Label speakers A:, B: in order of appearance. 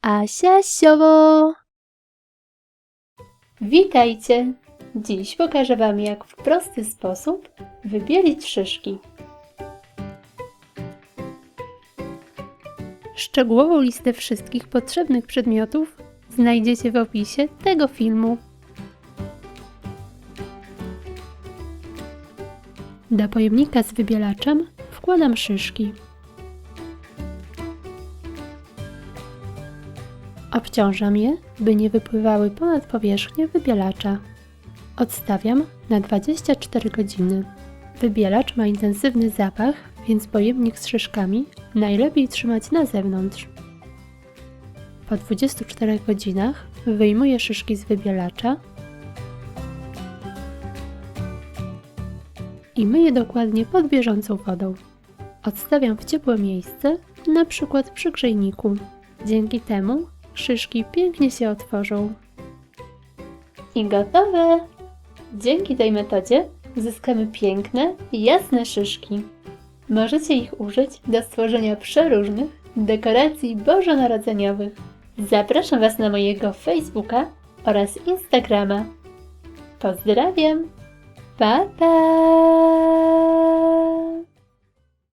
A: Asia Siowo! Witajcie! Dziś pokażę Wam, jak w prosty sposób wybielić szyszki. Szczegółową listę wszystkich potrzebnych przedmiotów znajdziecie w opisie tego filmu. Do pojemnika z wybielaczem wkładam szyszki. Obciążam je, by nie wypływały ponad powierzchnię wybielacza. Odstawiam na 24 godziny. Wybielacz ma intensywny zapach, więc pojemnik z szyszkami najlepiej trzymać na zewnątrz. Po 24 godzinach wyjmuję szyszki z wybielacza i myję dokładnie pod bieżącą wodą. Odstawiam w ciepłe miejsce, na przykład przy grzejniku. Dzięki temu szyszki pięknie się otworzą. I gotowe! Dzięki tej metodzie uzyskamy piękne, jasne szyszki. Możecie ich użyć do stworzenia przeróżnych dekoracji bożonarodzeniowych. Zapraszam Was na mojego Facebooka oraz Instagrama. Pozdrawiam! Pa, pa!